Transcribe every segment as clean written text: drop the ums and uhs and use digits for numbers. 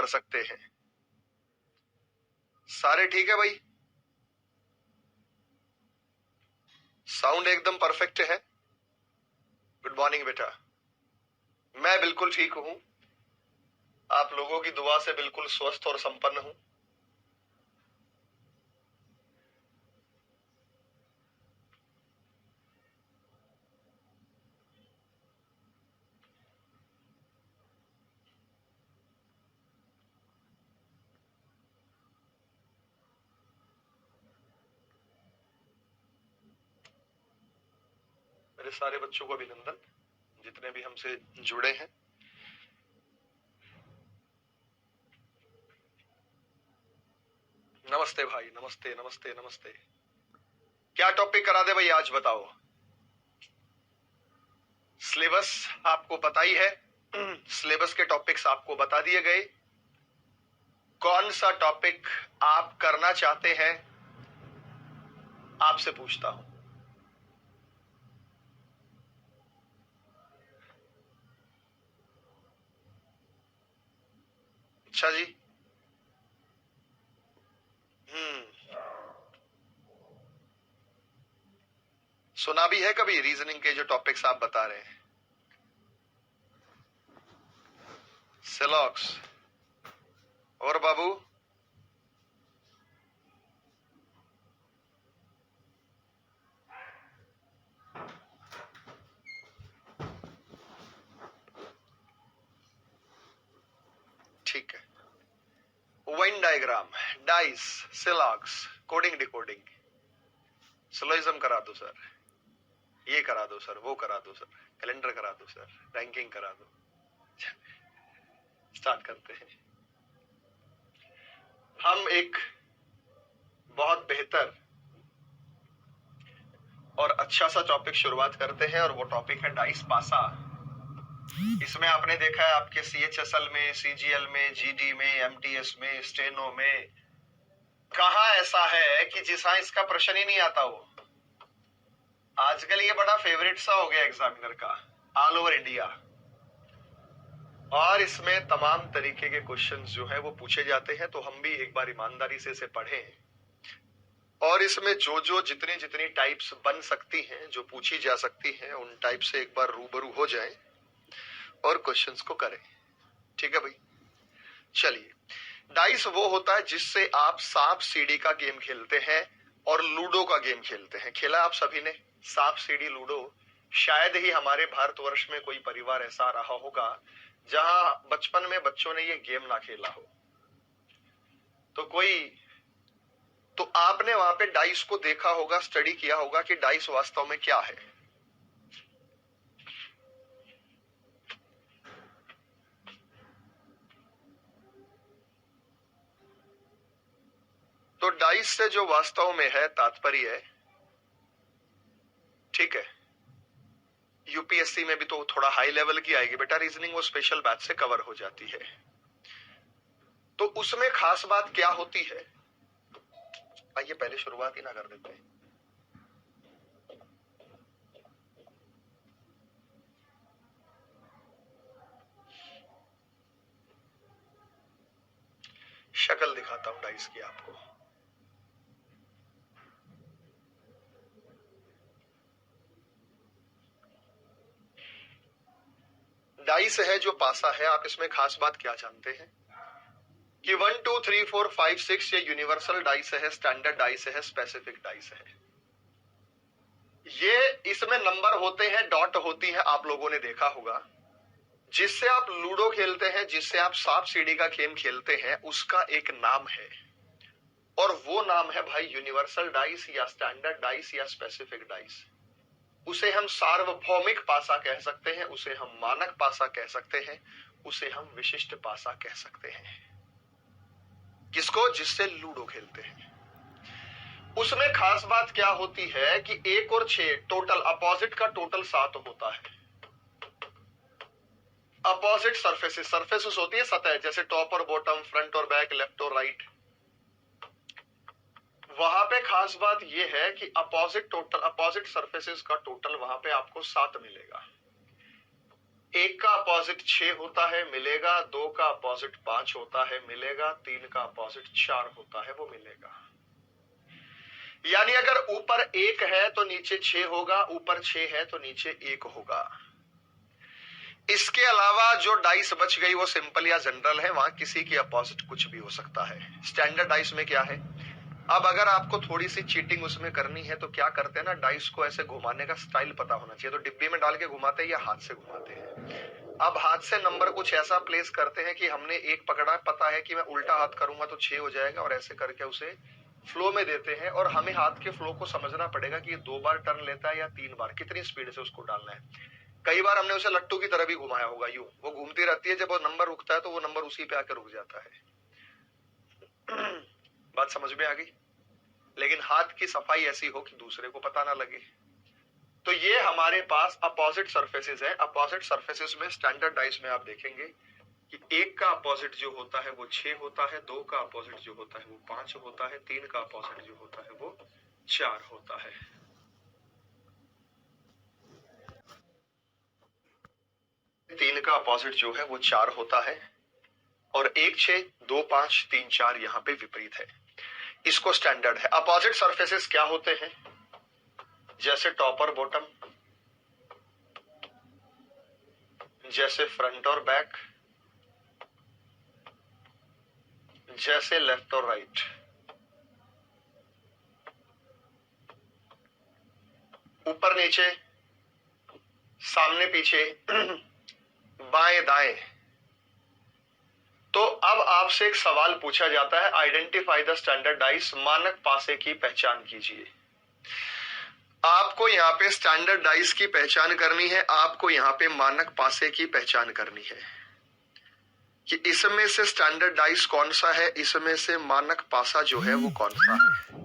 कर सकते हैं। सारे ठीक है भाई? साउंड एकदम परफेक्ट है। गुड मॉर्निंग बेटा। मैं बिल्कुल ठीक हूं, आप लोगों की दुआ से बिल्कुल स्वस्थ और संपन्न हूं। मेरे सारे बच्चों को अभिनंदन, जितने भी हमसे जुड़े हैं। नमस्ते भाई, नमस्ते नमस्ते नमस्ते। क्या टॉपिक करा दे भाई आज बताओ? सिलेबस आपको पता ही है, सिलेबस के टॉपिक्स आपको बता दिए गए। कौन सा टॉपिक आप करना चाहते हैं आपसे पूछता हूं। अच्छा जी। सुना भी है कभी रीजनिंग के जो टॉपिक्स आप बता रहे हैं? सिलॉक्स और बाबू? ठीक है। वेन डायग्राम, डाइस, सिलॉक्स, कोडिंग डिकोडिंग, सिलोइज्म करा दो सर, ये करा दो सर, वो करा दो सर, कैलेंडर करा दो सर, रैंकिंग करा दो। स्टार्ट करते हैं। हम एक बहुत बेहतर और अच्छा सा टॉपिक शुरुआत करते हैं और वो टॉपिक है डाइस पासा। इसमें आपने देखा है आपके CHSL में, CGL में, GD में, MTS में, स्टेनो में, कहां ऐसा है कि जिसका इसका प्रश्न ही नहीं आता। वो आजकल ये बड़ा फेवरेट सा हो गया एग्जामिनर का, ऑल ओवर इंडिया। और इसमें तमाम तरीके के क्वेश्चंस जो है वो पूछे जाते हैं, तो हम भी एक बार ईमानदारी से इसे पढ़ें और इसमें जो जितनी जितनी टाइप्स बन सकती हैं, जो पूछी जा सकती हैं, उन टाइप से एक बार रूबरू हो जाएं और क्वेश्चंस को करें। ठीक है भाई? चलिए, डाइस वो होता है जिससे आप सांप सीढ़ी का गेम खेलते हैं और लूडो का गेम खेलते हैं। खेला आप सभी ने सांप सीढ़ी लूडो? शायद ही हमारे भारतवर्ष में कोई परिवार ऐसा रहा होगा जहां बचपन में बच्चों ने ये गेम ना खेला हो। तो आपने वहां पे डाइस को देखा होगा, स्टडी किया होगा कि डाइस वास्तव में क्या है। तो डाइस से जो वास्तव में है तात्पर्य है, ठीक है, यूपीएससी में भी तो थोड़ा हाई लेवल की आएगी बेटा रीजनिंग, वो स्पेशल बैच से कवर हो जाती है। तो उसमें खास बात क्या होती है, आइए पहले शुरुआत ही ना कर देते हैं। शक्ल दिखाता हूं डाइस की आपको। डाइस है जो पासा है, आप इसमें खास बात क्या जानते हैं कि 1 2 3 4 5 6 ये यूनिवर्सल डाइस है, स्टैंडर्ड डाइस है, स्पेसिफिक डाइस है। ये इसमें नंबर होते हैं, डॉट होती है, आप लोगों ने देखा होगा। जिससे आप लूडो खेलते हैं, जिससे आप सांप सीढ़ी का गेम खेलते हैं, उसका एक नाम है और वो नाम है भाई यूनिवर्सल डाइस या स्टैंडर्ड डाइस या स्पेसिफिक डाइस। उसे हम सार्वभौमिक पासा कह सकते हैं, उसे हम मानक पासा कह सकते हैं, उसे हम विशिष्ट पासा कह सकते हैं। किसको? जिससे लूडो खेलते हैं। उसमें खास बात क्या होती है कि 1 और 6 टोटल, अपोजिट का टोटल 7 होता है। अपोजिट सरफेसेस, सरफेसेस होती है सतह, जैसे टॉप और बॉटम, फ्रंट और बैक, लेफ्ट और राइट। वहां पे खास बात यह है कि अपोजिट सरफेसेस का टोटल वहां पे आपको 7 मिलेगा। 1 का अपोजिट 6 होता है मिलेगा, 2 का अपोजिट 5 होता है मिलेगा, 3 का अपोजिट 4 होता है वो मिलेगा। यानी अगर ऊपर 1 है तो नीचे 6 होगा, ऊपर 6 है तो नीचे 1 होगा। इसके अलावा जो डाइस बच गई वो सिंपल या जनरल है, वहां किसी के अपोजिट कुछ भी हो सकता है। स्टैंडर्ड डाइस में क्या है, अब अगर आपको थोड़ी सी चीटिंग उसमें करनी है तो क्या करते हैं ना, डाइस को ऐसे घुमाने का स्टाइल पता होना चाहिए। तो डिब्बी में डाल के घुमाते हैं या हाथ से घुमाते हैं। अब हाथ से नंबर कुछ ऐसा प्लेस करते हैं कि हमने 1 पकड़ा, पता है कि मैं उल्टा हाथ करूंगा तो 6 हो जाएगा, और ऐसे करके उसे फ्लो में देते हैं। और हमें हाथ के फ्लो को समझना पड़ेगा कि ये 2 बार टर्न लेता है या 3 बार, कितनी स्पीड से उसको डालना है। कई बार हमने उसे लट्टू की तरह भी घुमाया होगा, यूं वो घूमती रहती है, जब वो नंबर रुकता है तो वो नंबर उसी पे आकर रुक जाता है। बात समझ में आ गई? लेकिन हाथ की सफाई ऐसी हो कि दूसरे को पता ना लगे। तो ये हमारे पास अपोजिट सरफेसेस है। अपोजिट सरफेसेस में स्टैंडर्ड डाइस में आप देखेंगे कि 1 का अपोजिट जो होता है वो 6 होता है, 2 का अपोजिट जो होता है वो 5 होता है, 3 का अपोजिट जो होता है वो 4 होता है। 3 का अपोजिट जो है वो 4 होता है, और 1 6 2 5 3 4 यहाँ पे विपरीत है। इसको स्टैंडर्ड है। अपोजिट सरफेसेस क्या होते हैं, जैसे टॉप और बॉटम, जैसे फ्रंट और बैक, जैसे लेफ्ट और राइट। ऊपर नीचे, सामने पीछे, बाएं दाएं। तो अब आपसे एक सवाल पूछा जाता है, आइडेंटिफाई द स्टैंडर्ड डाइस, मानक पासे की पहचान कीजिए। आपको यहाँ पे स्टैंडर्ड डाइस की पहचान करनी है, आपको यहाँ पे मानक पासे की पहचान करनी है कि इसमें से स्टैंडर्ड डाइस कौन सा है, इसमें से मानक पासा जो है वो कौन सा है।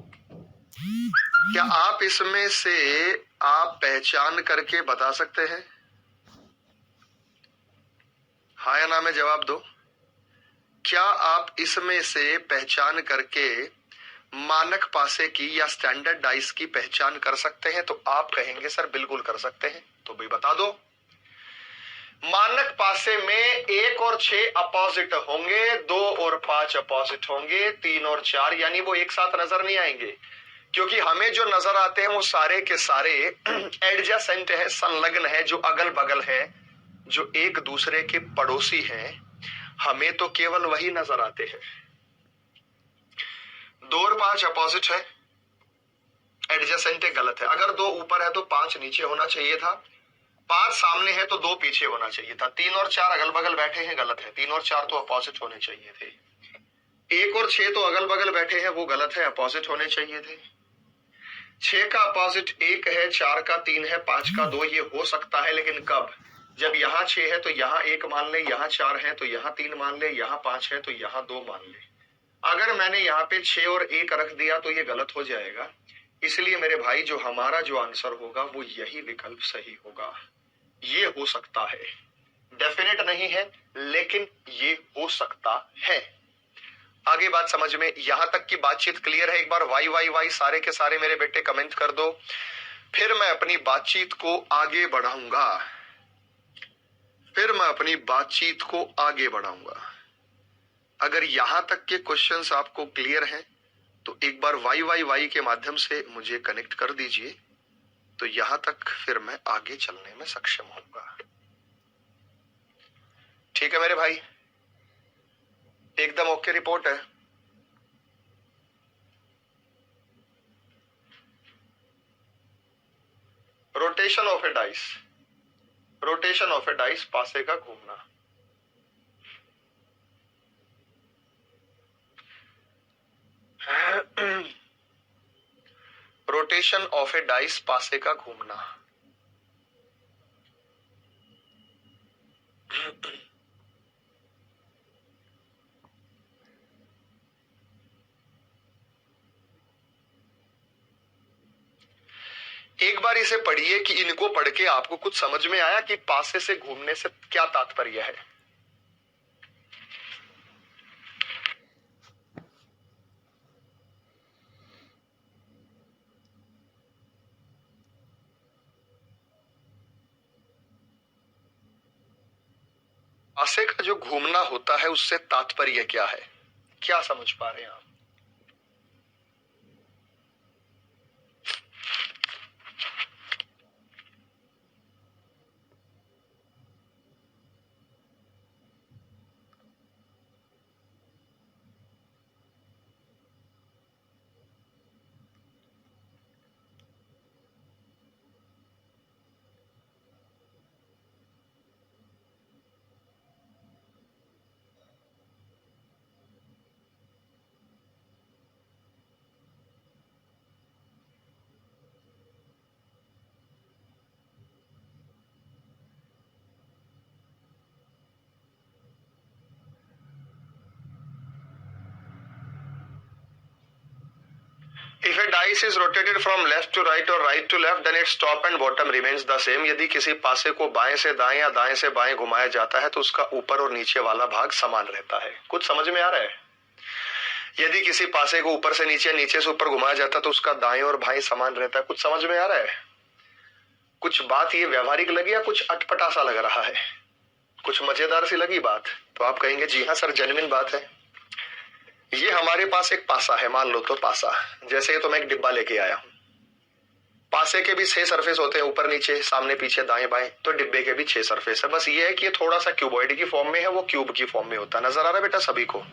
क्या आप इसमें से आप पहचान करके बता सकते हैं? हाँ या ना में जवाब दो। क्या आप इसमें से पहचान करके मानक पासे की या स्टैंडर्ड डाइस की पहचान कर सकते हैं? तो आप कहेंगे सर बिल्कुल कर सकते हैं। तो भाई बता दो। मानक पासे में 1 और 6 अपोजिट होंगे, 2 और 5 अपोजिट होंगे, 3 और 4 यानी वो एक साथ नजर नहीं आएंगे, क्योंकि हमें जो नजर आते हैं वो सारे के सारे एडजेसेंट है, संलग्न है, जो अगल बगल है, जो एक दूसरे के पड़ोसी हैं। हमें तो केवल वही नजर आते हैं। 2 और 5 अपोजिट है, एडजेसेंट है, गलत है। अगर 2 ऊपर है तो 5 नीचे होना चाहिए था, 5 सामने है तो 2 पीछे होना चाहिए था, 3 और 4 अगल बगल बैठे हैं, गलत है। 3 और 4 तो अपोजिट होने चाहिए थे। 1 और 6 तो अगल बगल बैठे हैं, वो गलत है, अपोजिट होने चाहिए थे। 6 का अपोजिट 1 है, 4 का 3 है, 5 का 2, ये हो सकता है, लेकिन कब? जब यहाँ 6 है तो यहाँ 1 मान ले, यहाँ 4 है तो यहाँ 3 मान ले, यहाँ 5 है तो यहाँ 2 मान ले। अगर मैंने यहाँ पे 6 और 1 रख दिया तो ये गलत हो जाएगा। इसलिए मेरे भाई जो हमारा जो आंसर होगा वो यही विकल्प सही होगा। ये हो सकता है, डेफिनेट नहीं है, लेकिन ये हो सकता है। आगे बात समझ में, यहां तक की बातचीत क्लियर है? एक बार वाई वाई वाई सारे के सारे मेरे बेटे कमेंट कर दो, फिर मैं अपनी बातचीत को आगे बढ़ाऊंगा। अगर यहां तक के क्वेश्चंस आपको क्लियर हैं तो एक बार वाई वाई वाई के माध्यम से मुझे कनेक्ट कर दीजिए, तो यहां तक फिर मैं आगे चलने में सक्षम होऊंगा। ठीक है मेरे भाई, एकदम ओके रिपोर्ट है। Rotation of A dice, rotation of A dice, पासे का घूमना। रोटेशन ऑफ ए डाइस, पासे का घूमना। एक बार इसे पढ़िए कि इनको पढ़ के आपको कुछ समझ में आया कि पासे से घूमने से क्या तात्पर्य है। पासे का जो घूमना होता है उससे तात्पर्य क्या है, क्या समझ पा रहे हैं आप? If a dice is rotated from left to right or right to left, then its top and bottom remains the same. यदि किसी पासे को बाएं से दाएं या दाएं से बाएं घुमाया जाता है तो उसका ऊपर और नीचे वाला भाग समान रहता है। कुछ समझ में आ रहा है? यदि किसी पासे को ऊपर से नीचे, नीचे से ऊपर घुमाया जाता है तो उसका दाएं और बाएं समान रहता है। कुछ समझ में आ रहा है? कुछ बात ये व्यावहारिक लगी या कुछ अटपटा सा लग रहा है? कुछ मजेदार सी लगी बात? तो आप कहेंगे जी हाँ सर, जेन्युइन बात है। ये हमारे पास एक पासा है, मान लो तो पासा, जैसे तो मैं एक डिब्बा लेके आया हूं। पासे के भी 6 सरफेस होते हैं, ऊपर नीचे सामने पीछे दाएं बाएं, तो डिब्बे के भी 6 सरफेस है। बस ये है कि ये थोड़ा सा क्यूबॉइड की फॉर्म में है, वो क्यूब की फॉर्म में होता है। नजर आ रहा है बेटा सभी को?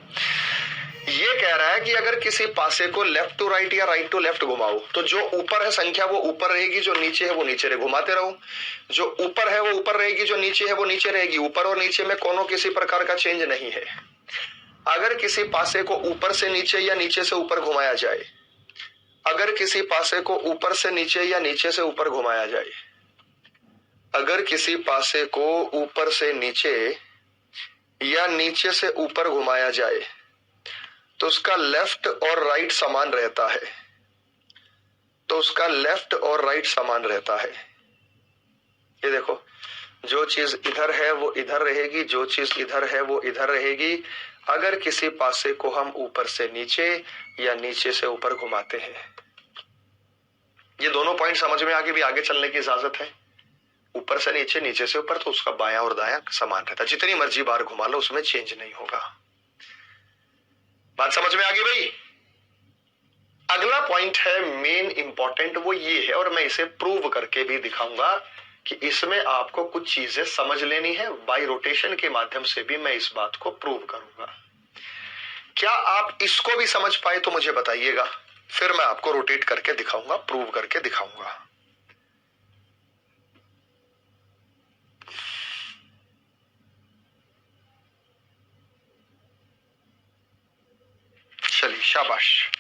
ये कह रहा है कि अगर किसी पासे को लेफ्ट टू राइट या राइट टू लेफ्ट घुमाओ तो जो ऊपर है संख्या वो ऊपर रहेगी, जो नीचे है वो नीचे रहे। घुमाते रहो, जो ऊपर है वो ऊपर रहेगी, जो नीचे है वो नीचे रहेगी। ऊपर और नीचे में कोनो किसी प्रकार का चेंज नहीं है। अगर किसी पासे को ऊपर से नीचे या नीचे से ऊपर घुमाया जाए, अगर किसी पासे को ऊपर से नीचे या नीचे से ऊपर घुमाया जाए, अगर किसी पासे को ऊपर से नीचे या नीचे से ऊपर घुमाया जाए तो उसका लेफ्ट और राइट समान रहता है, तो उसका लेफ्ट और राइट समान रहता है। ये देखो, जो चीज इधर है वो इधर रहेगी, जो चीज इधर है वो इधर रहेगी। अगर किसी पासे को हम ऊपर से नीचे या नीचे से ऊपर घुमाते हैं, ये दोनों पॉइंट समझ में आगे भी आगे चलने की इजाजत है। ऊपर से नीचे, नीचे से ऊपर, तो उसका बायां और दायां समान रहता है। जितनी मर्जी बार घुमा लो उसमें चेंज नहीं होगा। बात समझ में आ गई भाई? अगला पॉइंट है मेन इंपॉर्टेंट, वो ये है, और मैं इसे प्रूव करके भी दिखाऊंगा कि इसमें आपको कुछ चीजें समझ लेनी है। बाय रोटेशन के माध्यम से भी मैं इस बात को प्रूव करूंगा। क्या आप इसको भी समझ पाए तो मुझे बताइएगा, फिर मैं आपको रोटेट करके दिखाऊंगा, प्रूव करके दिखाऊंगा। चलिए, शाबाश।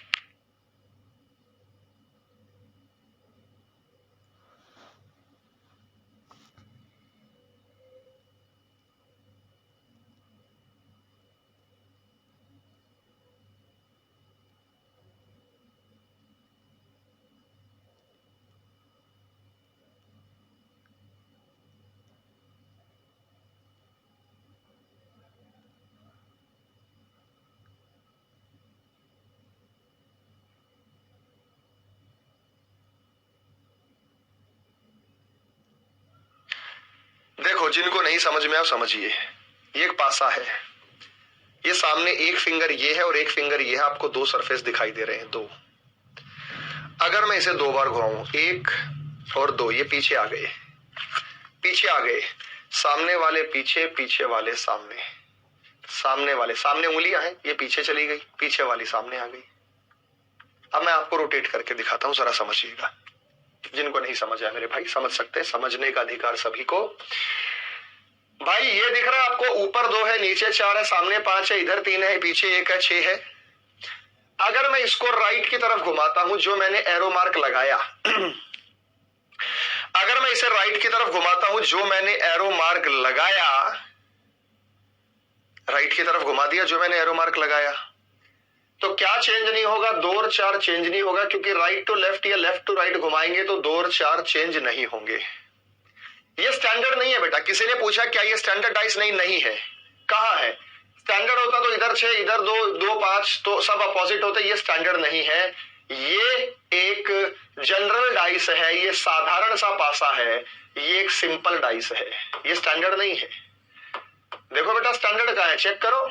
देखो, जिनको नहीं समझ में आप समझिए। ये एक पासा है, ये सामने एक फिंगर ये है और एक फिंगर ये है। आपको 2 सरफेस दिखाई दे रहे हैं, 2। अगर मैं इसे 2 बार घुमाऊं, 1 और 2, ये पीछे आ गए, पीछे आ गए। सामने वाले पीछे, पीछे वाले सामने, सामने वाले सामने उंगलियां हैं, ये पीछे चली गई, पीछे वाली सामने आ गई। अब मैं आपको रोटेट करके दिखाता हूं, जरा समझिएगा। जिनको नहीं समझ आया मेरे भाई समझ सकते हैं, समझने का अधिकार सभी को। भाई ये दिख रहा है आपको, ऊपर 2 है, नीचे 4 है, सामने 5 है, इधर 3 है, पीछे 1 है, 6 है। अगर मैं इसको राइट की तरफ घुमाता हूं, जो मैंने एरो मार्क लगाया अगर मैं इसे राइट की तरफ घुमाता हूं, जो मैंने एरो मार्क लगाया, राइट की तरफ घुमा दिया जो मैंने एरो मार्क लगाया, तो क्या चेंज नहीं होगा? 2 और 4 चेंज नहीं होगा, क्योंकि राइट टू लेफ्ट या लेफ्ट टू राइट घुमाएंगे तो 2 और 4 चेंज नहीं होंगे। ये स्टैंडर्ड नहीं है बेटा। किसी ने पूछा क्या ये स्टैंडर्डाइज? नहीं है। कहा है? स्टैंडर्ड होता तो इधर 6 इधर 2, 2 5 तो सब अपोजिट होते। ये स्टैंडर्ड नहीं है, ये एक जनरल डाइस है, ये साधारण सा पासा है, ये एक सिंपल डाइस है, ये स्टैंडर्ड नहीं है। देखो बेटा स्टैंडर्ड कहां है, चेक करो।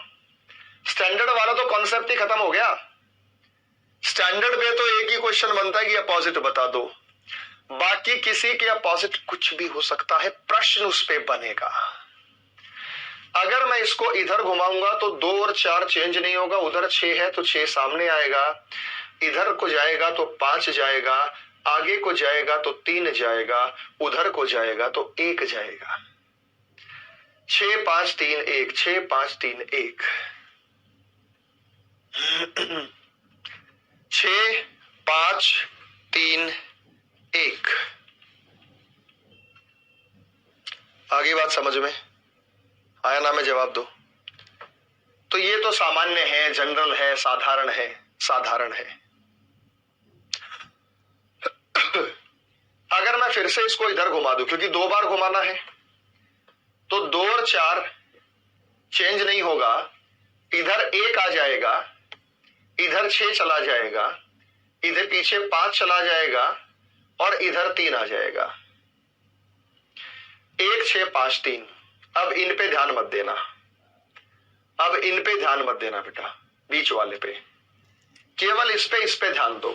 स्टैंडर्ड वाला तो कॉन्सेप्ट ही खत्म हो गया। स्टैंडर्ड में तो एक ही क्वेश्चन बनता है कि अपोजिट बता दो, बाकी किसी के अपोजिट कुछ भी हो सकता है, प्रश्न उस पे बनेगा। अगर मैं इसको इधर घुमाऊंगा तो 2 और 4 चेंज नहीं होगा, उधर 6 है तो 6 सामने आएगा, इधर को जाएगा तो 5 जाएगा, आगे को जाएगा तो 3 जाएगा, उधर को जाएगा तो 1 जाएगा। 6 5 3 1, 6 5 3 1, 6 5 3 1। आगे बात समझ में आया ना? मैं जवाब दो। तो ये तो सामान्य है, जनरल है, साधारण है, साधारण है। अगर मैं फिर से इसको इधर घुमा दूं, क्योंकि 2 बार घुमाना है, तो 2 और 4 चेंज नहीं होगा, इधर 1 आ जाएगा, इधर 6 चला जाएगा, इधर पीछे 5 चला जाएगा और इधर 3 आ जाएगा। 1 6 5 3। अब इन पे ध्यान मत देना, अब इन पे ध्यान मत देना बेटा, बीच वाले पे, केवल इस पे ध्यान दो।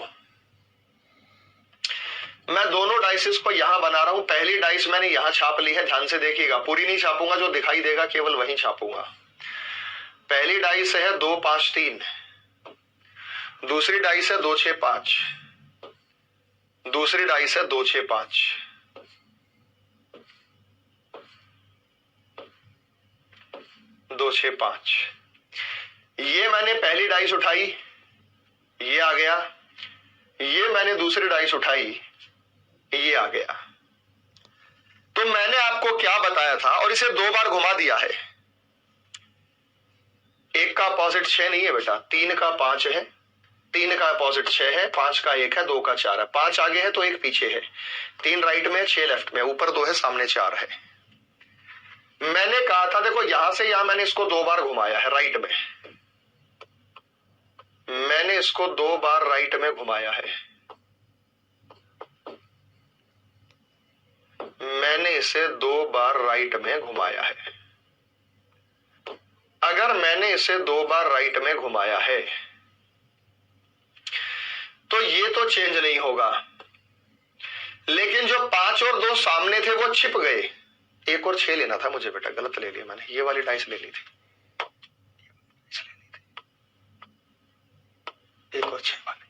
मैं दोनों डाइसेस को यहां बना रहा हूं। पहली डाइस मैंने यहां छाप ली है, ध्यान से देखिएगा, पूरी नहीं छापूंगा, जो दिखाई देगा केवल वहीं छापूंगा। पहली डाइस है 2 5 3, दूसरी डाइस है 2 6 5, दूसरी डाइस है 2 6 5, दो 6 5। ये मैंने पहली डाइस उठाई, ये आ गया, ये मैंने दूसरी डाइस उठाई, ये आ गया। तो मैंने आपको क्या बताया था, और इसे 2 बार घुमा दिया है। 1 का अपोजिट 6 नहीं है बेटा, 3 का 5 है, 3 का अपोजिट 6 है, 5 का 1 है, 2 का 4 है, 5 आगे है तो 1 पीछे है, 3 राइट में, 6 लेफ्ट में, ऊपर 2 है, सामने 4 है। मैंने कहा था देखो यहां से यहां मैंने इसको 2 बार घुमाया है राइट में, मैंने इसको 2 बार राइट में घुमाया है, मैंने इसे 2 बार राइट में घुमाया है। अगर मैंने इसे 2 बार राइट में घुमाया है तो ये तो चेंज नहीं होगा, लेकिन जो 5 और 2 सामने थे वो छिप गए। 1 और 6 लेना था मुझे बेटा, गलत ले लिया मैंने, ये वाली डाइस ले ली थी, 1 और 6 वाली।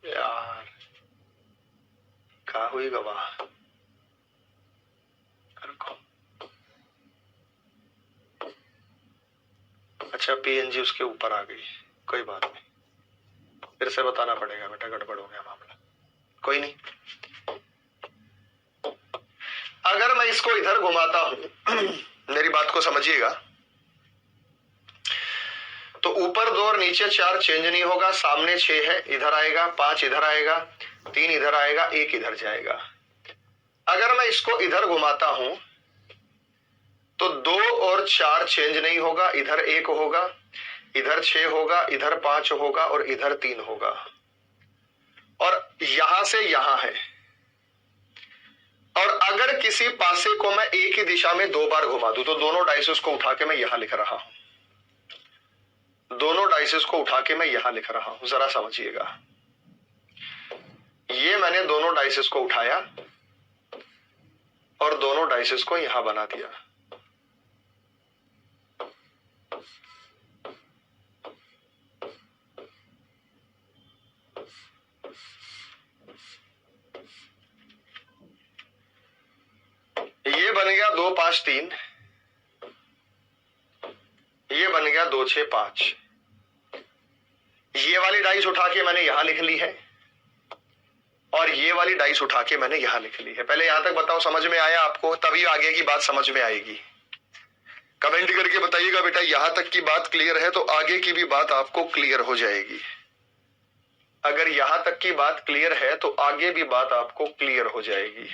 यार कहा हुई गवाह, अच्छा पीएनजी उसके ऊपर आ गई, कोई बात नहीं, फिर से बताना पड़ेगा बेटा, गड़बड़ हो गया मामला, कोई नहीं। अगर मैं इसको इधर घुमाता हूं मेरी बात को समझिएगा, तो ऊपर 2 और नीचे 4 चेंज नहीं होगा, सामने 6 है, इधर आएगा, 5 इधर आएगा, 3 इधर आएगा, 1 इधर जाएगा। अगर मैं इसको इधर घुमाता हूं तो 2 और 4 चेंज नहीं होगा, इधर 1 होगा, इधर 6 होगा, इधर 5 होगा और इधर 3 होगा, और यहां से यहां है। और अगर किसी पासे को मैं एक ही दिशा में 2 बार घुमा दूं तो दोनों डाइसेस को उठा के मैं यहां लिख रहा हूं, दोनों डाइसेस को उठा के मैं यहां लिख रहा हूं, जरा समझिएगा। ये मैंने दोनों डाइसेस को उठाया और दोनों डाइसेस को यहां बना दिया। ये बन गया 2 5 3, ये बन गया 2 6 5। ये वाली डाइस उठा के मैंने यहां लिख ली है और ये वाली डाइस उठा के मैंने यहां लिख ली है। पहले यहां तक बताओ समझ में आया आपको, तभी आगे की बात समझ में आएगी। कमेंट करके बताइएगा बेटा यहां तक की बात क्लियर है, तो आगे की भी बात आपको क्लियर हो जाएगी। अगर यहां तक की बात क्लियर है तो आगे भी बात आपको क्लियर हो जाएगी।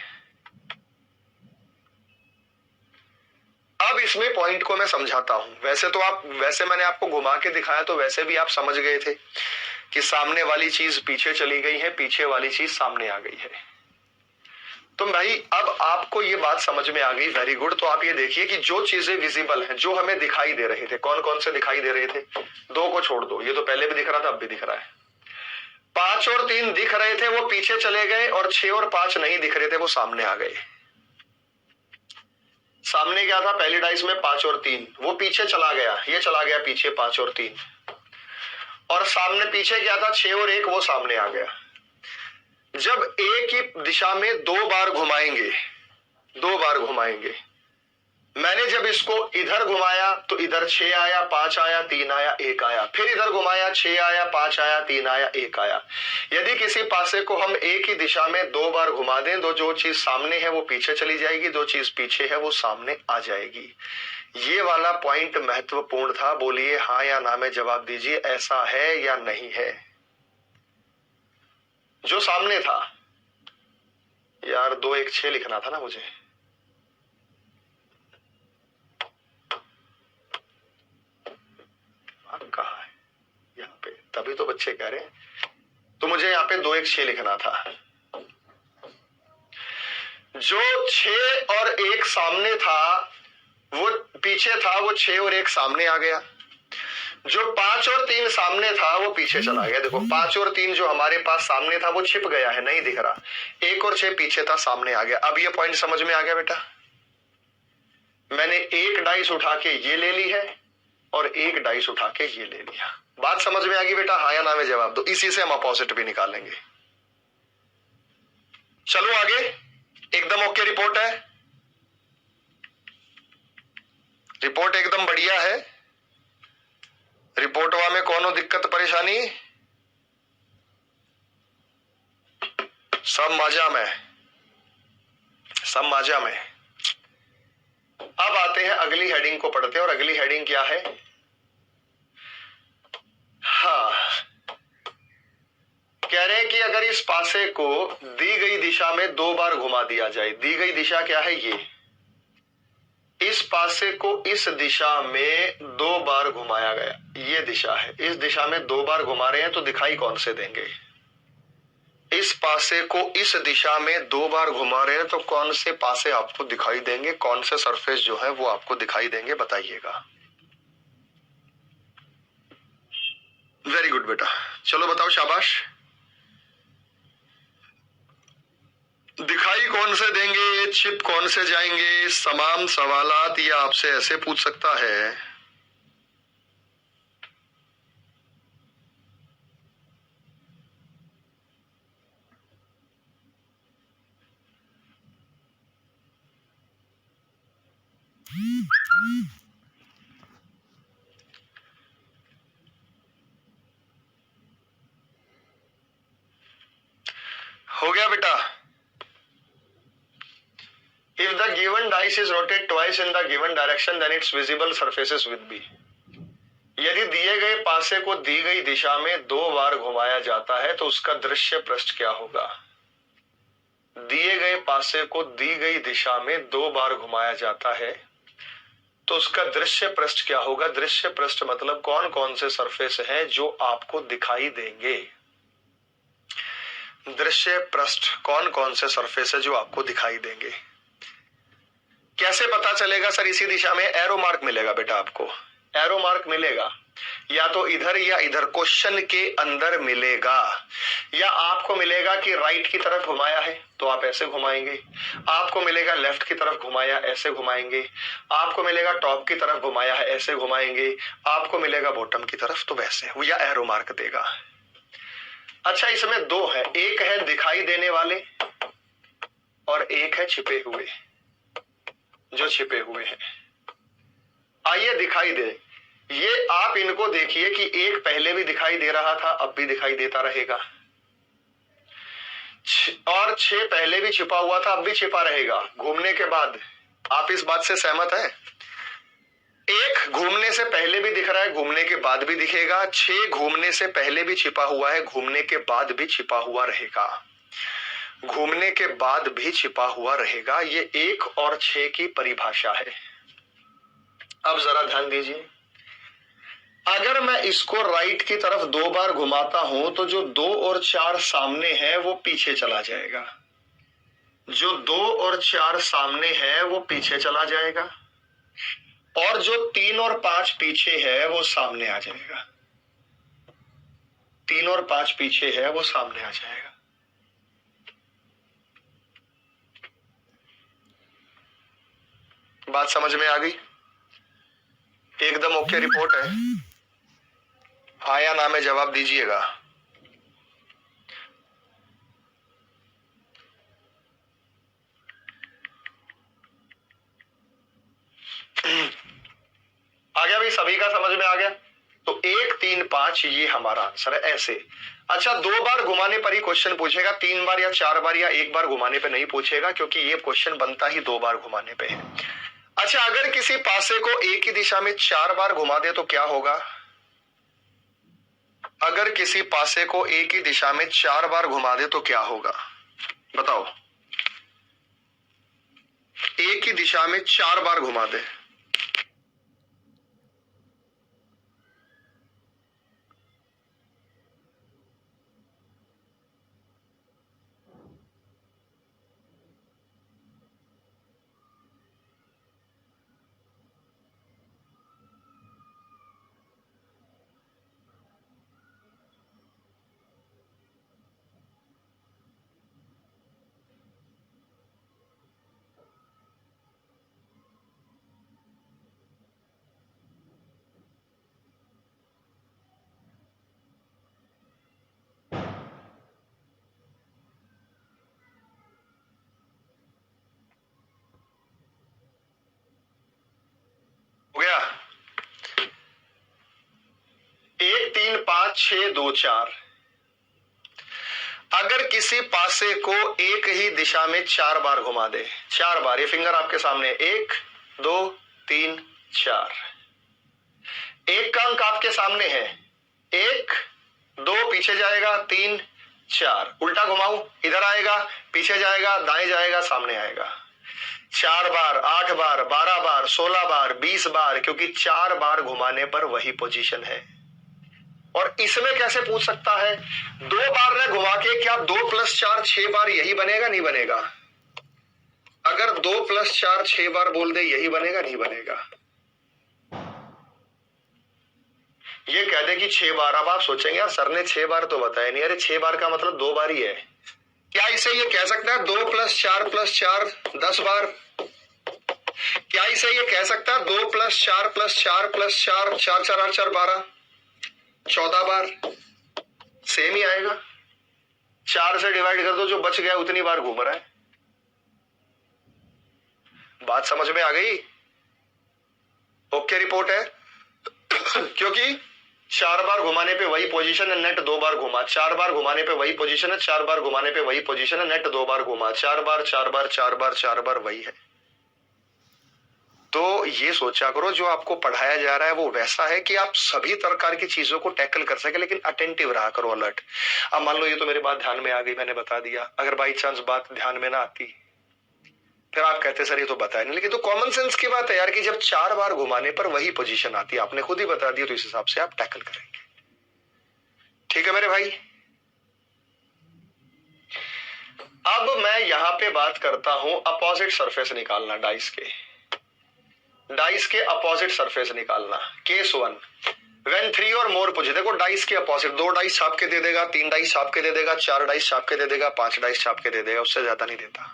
अब अब इसमें पॉइंट को मैं समझाता हूं। वैसे मैंने आपको घुमा के दिखाया तो वैसे भी आप समझ गए थे कि सामने वाली चीज पीछे चली गई है, पीछे वाली चीज सामने आ गई है। तो भाई अब आपको ये बात समझ में आ गई, वेरी गुड। तो आप ये देखिए कि जो चीजें विजिबल हैं, जो हमें दिखाई दे रहे थे, कौन कौन से दिखाई दे रहे थे? 2 को छोड़ दो, ये तो पहले भी दिख रहा था, अब भी दिख रहा है। 5 और 3 दिख रहे थे, वो पीछे चले गए, और 6 और 5 नहीं दिख रहे थे, वो सामने आ गए। सामने क्या था पहली डाइस में? 5 और 3, वो पीछे चला गया, ये चला गया पीछे 5 और 3। और सामने पीछे क्या था? 6 और 1, वो सामने आ गया। जब एक ही दिशा में 2 बार घुमाएंगे, 2 बार घुमाएंगे, मैंने जब इसको इधर घुमाया तो इधर 6 आया, 5 आया, 3 आया, 1 आया, फिर इधर घुमाया, 6 आया, 5 आया, 3 आया, 1 आया। यदि किसी पासे को हम एक ही दिशा में 2 बार घुमा दें तो जो चीज सामने है वो पीछे चली जाएगी, जो चीज पीछे है वो सामने आ जाएगी। ये वाला पॉइंट महत्वपूर्ण था। बोलिए हाँ या ना में जवाब दीजिए, ऐसा है या नहीं है? जो सामने था यार, 2 1 6 लिखना था ना मुझे। कहा है यहाँ पे? तभी तो बच्चे कह रहे हैं। तो मुझे यहाँ पे 2 1 6 लिखना था। जो 6 और 1 सामने था वो पीछे था, वो 6 और 1 सामने आ गया। जो 5 और 3 सामने था वो पीछे चला गया। देखो 5 और 3 जो हमारे पास सामने था वो छिप गया है, नहीं दिख रहा। 1 और 6 पीछे था, सामने आ गया। अब ये पॉइंट समझ में आ गया बेटा? मैंने एक डाइस उठा के ये ले ली है और एक डाइस उठा के ये ले लिया। बात समझ में आ गई बेटा? हाँ या ना में जवाब दो। इसी से हम अपोजिट भी निकालेंगे। चलो आगे। एकदम ओके रिपोर्ट है, रिपोर्ट एकदम बढ़िया है। रिपोर्टवा में कोनो दिक्कत परेशानी? सब मजा में, सब मजा में। अब आते हैं अगली हेडिंग को पढ़ते हैं, और अगली हेडिंग क्या है? हाँ, कह रहे हैं कि अगर इस पासे को दी गई दिशा में 2 बार घुमा दिया जाए। दी गई दिशा क्या है? ये। इस पासे को इस दिशा में 2 बार घुमाया गया, ये दिशा है। इस दिशा में 2 बार घुमा रहे हैं तो दिखाई कौन से देंगे? इस पासे को इस दिशा में 2 बार घुमा रहे हैं तो कौन से पासे आपको दिखाई देंगे? कौन से सरफेस जो है वो आपको दिखाई देंगे? बताइएगा। वेरी गुड बेटा, चलो बताओ, शाबाश। दिखाई कौन से देंगे? छिप कौन से जाएंगे? तमाम सवालात ये आपसे ऐसे पूछ सकता है। हो गया बेटा? If the given dice is rotated twice in the given direction, then its visible surfaces will be. यदि दिए गए पासे को दी गई दिशा में 2 बार घुमाया जाता है तो उसका दृश्य पृष्ठ क्या होगा? दिए गए पासे को दी गई दिशा में 2 बार घुमाया जाता है तो उसका दृश्य पृष्ठ क्या होगा? दृश्य पृष्ठ मतलब कौन कौन से सरफेस हैं जो आपको दिखाई देंगे? दृश्य पृष्ठ कौन कौन से सरफेस है जो आपको दिखाई देंगे? कैसे पता चलेगा सर? इसी दिशा में एरो मार्क मिलेगा बेटा आपको। एरो मार्क मिलेगा या तो इधर या इधर, क्वेश्चन के अंदर मिलेगा। या आपको मिलेगा कि राइट की तरफ घुमाया है तो आप ऐसे घुमाएंगे, आपको मिलेगा लेफ्ट की तरफ घुमाया, ऐसे घुमाएंगे, आपको मिलेगा टॉप की तरफ घुमाया है, ऐसे घुमाएंगे, आपको मिलेगा बॉटम की तरफ तो वैसे, या एरो मार्क देगा। अच्छा, इसमें 2 है, एक है दिखाई देने वाले और एक है छिपे हुए। जो छिपे हुए हैं, आइए दिखाई दे। ये आप इनको देखिए कि एक पहले भी दिखाई दे रहा था, अब भी दिखाई देता रहेगा, और 6 पहले भी छिपा हुआ था, अब भी छिपा रहेगा घूमने के बाद। आप इस बात से सहमत हैं? 1 घूमने से पहले भी दिख रहा है, घूमने के बाद भी दिखेगा। 6 घूमने से पहले भी छिपा हुआ है, घूमने के बाद भी छिपा हुआ रहेगा। घूमने के बाद भी छिपा हुआ रहेगा। ये 1 और 6 की परिभाषा है। अब जरा ध्यान दीजिए, अगर मैं इसको राइट की तरफ 2 बार घुमाता हूं तो जो 2 और 4 सामने है वो पीछे चला जाएगा, जो 2 और 4 सामने है वो पीछे चला जाएगा, और जो 3 और 5 पीछे है वो सामने आ जाएगा। 3 और 5 पीछे है वो सामने आ जाएगा। बात समझ में आ गई? एकदम ओके रिपोर्ट है? हाँ या ना में जवाब दीजिएगा। आ गया भाई, सभी का समझ में आ गया? तो 1 3 5 ये हमारा आंसर है। ऐसे अच्छा, 2 बार घुमाने पर ही क्वेश्चन पूछेगा, 3 बार या 4 बार या 1 बार घुमाने पे नहीं पूछेगा, क्योंकि ये क्वेश्चन बनता ही 2 बार घुमाने पे है। अच्छा, अगर किसी पासे को एक ही दिशा में 4 बार घुमा दे तो क्या होगा? अगर किसी पासे को एक ही दिशा में 4 बार घुमा दे तो क्या होगा? बताओ। एक ही दिशा में 4 बार घुमा दे, हो गया? 1 3 5 6 2 4, अगर किसी पासे को एक ही दिशा में 4 बार घुमा दे, 4 बार, ये फिंगर आपके सामने, 1 2 3 4, एक का अंक आपके सामने है, 1 2 पीछे जाएगा, 3 4, उल्टा घुमाऊं, इधर आएगा, पीछे जाएगा, दाएं जाएगा, सामने आएगा। 4 बार, 8 बार, 12 बार, 16 बार, 20 बार, क्योंकि 4 बार घुमाने पर वही पोजीशन है। और इसमें कैसे पूछ सकता है? 2 बार ने घुमा के क्या 2 + 4 6 बार यही बनेगा? नहीं बनेगा। अगर 2 + 4 6 बार बोल दे यही बनेगा? नहीं बनेगा। ये कह दे कि 6 बार, अब आप सोचेंगे यार सर ने 6 बार तो बताया नहीं, अरे 6 बार का मतलब 2 बार ही है। क्या इसे ये कह सकता है 2 + 4 + 4 10 बार? क्या इसे ये कह सकता है 2 + 4 + 4 + 4 4 4 8 4 12 14 बार? सेम ही आएगा। 4 से डिवाइड कर दो, जो बच गया उतनी बार घूम रहा है। बात समझ में आ गई? ओके रिपोर्ट है? क्योंकि 4 बार घुमाने पे वही पोजीशन है, नेट 2 बार घुमा, 4 बार घुमाने पे वही पोजीशन है, 4 बार घुमाने पे वही पोजीशन है, नेट 2 बार घुमा, 4 बार 4 बार 4 बार 4 बार वही है। तो ये सोचा करो जो आपको पढ़ाया जा रहा है वो वैसा है कि आप सभी प्रकार की चीजों को टैकल कर सके, लेकिन अटेंटिव रहा करो, अलर्ट। अब मान लो ये तो मेरी बात ध्यान में आ गई, मैंने बता दिया, अगर बाई चांस बात ध्यान में ना आती फिर आप कहते सर ये तो बताया नहीं, लेकिन तो कॉमन सेंस की बात है यार कि जब 4 बार घुमाने पर वही पोजीशन आती है, आपने खुद ही बता दिया, तो इस हिसाब से आप टैकल करेंगे। ठीक है मेरे भाई? अब मैं यहां पे बात करता हूं अपोजिट सरफेस निकालना, डाइस के, डाइस के अपोजिट सरफेस निकालना। केस 1, व्हेन 3 और मोर पूछे, देखो डाइस के अपोजिट, 2 डाइस छाप के दे देगा, 3 डाइस छाप के दे देगा, 4 डाइस छाप के दे देगा, 5 डाइस छाप के दे देगा, उससे ज्यादा नहीं देता।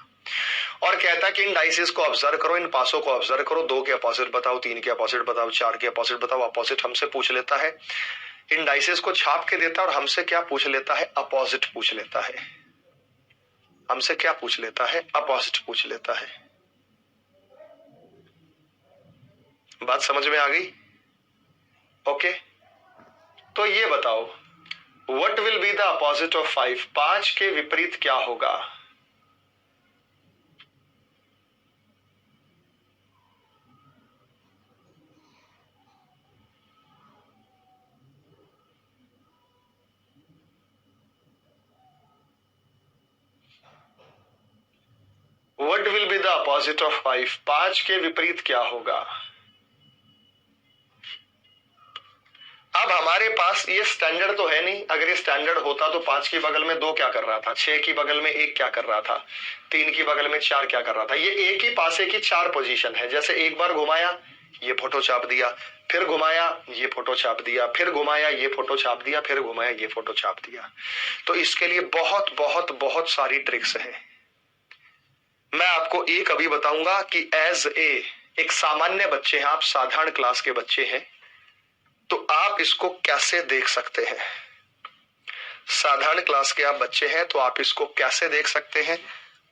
और कहता कि इन डाइसेस को ऑब्जर्व करो, इन पासों को ऑब्जर्व करो, 2 के अपोजिट बताओ, 3 के अपोजिट बताओ, 4 के अपोजिट बताओ। अपोजिट हमसे पूछ लेता है, इन डाइसेस को छाप के देता है, और हमसे क्या पूछ लेता है? अपोजिट पूछ लेता है। हमसे क्या पूछ लेता है? अपोजिट पूछ लेता है। बात समझ में आ गई? ओके, तो ये बताओ what will be the opposite of 5? 5 के विपरीत क्या होगा? What will be the opposite of 5? 5 के विपरीत क्या होगा? अब हमारे पास ये स्टैंडर्ड तो है नहीं, अगर ये स्टैंडर्ड होता तो 5 की बगल में 2 क्या कर रहा था, 6 की बगल में 1 क्या कर रहा था, 3 की बगल में 4 क्या कर रहा था। ये एक ही पासे की 4 पोजीशन है। जैसे एक बार घुमाया ये फोटो छाप दिया, फिर घुमाया ये फोटो छाप दिया, फिर घुमाया ये फोटो छाप दिया, फिर घुमाया ये फोटो छाप दिया। तो इसके लिए बहुत बहुत बहुत सारी ट्रिक्स है। मैं आपको एक अभी बताऊंगा कि एज एक सामान्य बच्चे हैं आप, साधारण क्लास के बच्चे हैं, तो आप इसको कैसे देख सकते हैं। साधारण क्लास के आप बच्चे हैं तो आप इसको कैसे देख सकते हैं,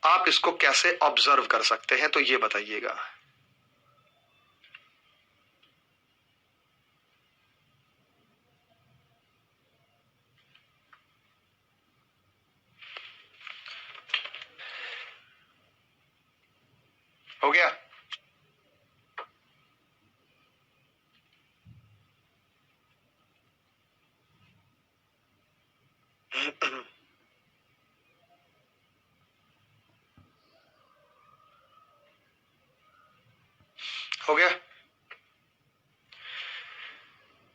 आप इसको कैसे ऑब्जर्व कर सकते हैं, तो ये बताइएगा। हो गया? हो गया?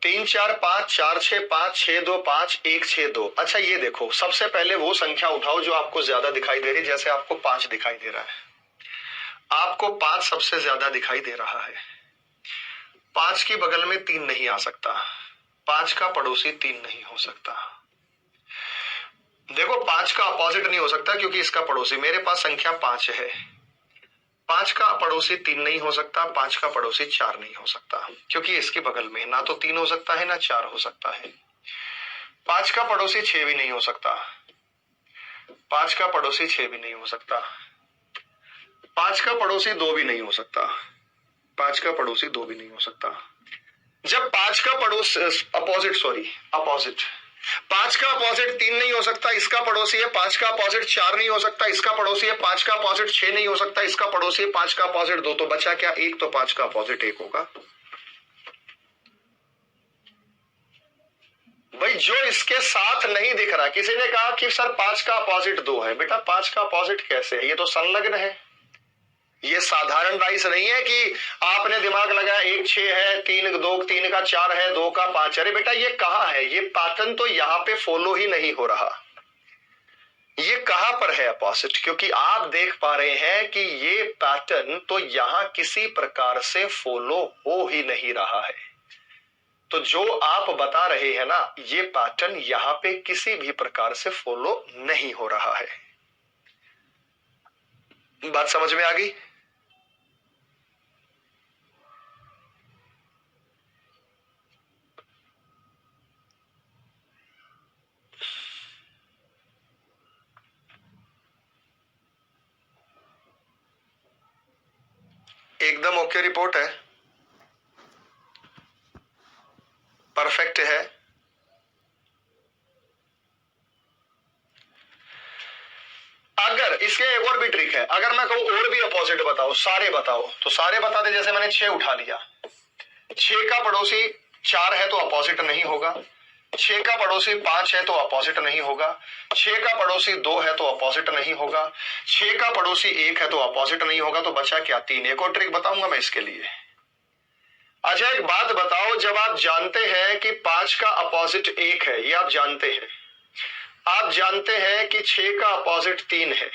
3 4 5 4 6 5 6 2 5 1 6 2। अच्छा ये देखो, सबसे पहले वो संख्या उठाओ जो आपको ज्यादा दिखाई दे रही। जैसे आपको 5 दिखाई दे रहा है, आपको 5 सबसे ज्यादा दिखाई दे रहा है। 5 की बगल में 3 नहीं आ सकता, 5 का पड़ोसी 3 नहीं हो सकता। देखो 5 का अपोजिट नहीं हो सकता क्योंकि इसका पड़ोसी, मेरे पास संख्या 5 है, 5 का पड़ोसी 3 नहीं हो सकता, 5 का पड़ोसी 4 नहीं हो सकता क्योंकि इसके बगल में ना तो 3 हो सकता है ना 4 हो सकता है। 5 का पड़ोसी 6 भी नहीं हो सकता, 5 का पड़ोसी 6 भी नहीं हो सकता, 5 का पड़ोसी 2 भी नहीं हो सकता, 5 का पड़ोसी 2 भी नहीं हो सकता। जब 5 का पड़ोस अपोजिट 5 का अपोजिट 3 नहीं हो सकता, इसका पड़ोसी है। 5 का अपोजिट 4 नहीं हो सकता, इसका पड़ोसी है। 5 का अपोजिट 6 नहीं हो सकता, इसका पड़ोसी है। 5 का अपोजिट 2, तो बचा क्या? 1। तो 5 का अपोजिट 1 होगा। भाई जो इसके साथ नहीं दिख रहा, किसी ने कहा कि सर 5 का अपोजिट 2 है। बेटा 5 का अपोजिट कैसे है? ये तो संलग्न है, ये साधारण डाइस नहीं है कि आपने दिमाग लगाया 1 6 है, 3 का 4 है, 2 का 5। अरे बेटा ये कहां है? ये पैटर्न तो यहां पे फॉलो ही नहीं हो रहा। ये कहां पर है अपोजिट? क्योंकि आप देख पा रहे हैं कि ये पैटर्न तो यहां किसी प्रकार से फॉलो हो ही नहीं रहा है। तो जो आप बता रहे हैं ना, ये पैटर्न यहां पे किसी भी प्रकार से फॉलो नहीं हो रहा है। बात समझ में आ गई? एकदम ओके रिपोर्ट है, परफेक्ट है। अगर इसके एक और भी ट्रिक है, अगर मैं कहूं और भी अपोजिट बताओ, सारे बताओ, तो सारे बता दे। जैसे मैंने 6 उठा लिया, 6 का पड़ोसी 4 है तो अपोजिट नहीं होगा, 6 का पड़ोसी 5 है तो अपोजिट नहीं होगा, 6 का पड़ोसी 2 है तो अपोजिट नहीं होगा, 6 का पड़ोसी 1 है तो अपोजिट नहीं होगा। तो बचा क्या? 3। एक और ट्रिक बताऊंगा मैं इसके लिए। अच्छा एक बात बताओ, जब आप जानते हैं कि 5 का अपोजिट 1 है, ये आप जानते हैं, आप जानते हैं कि 6 का अपोजिट 3 है,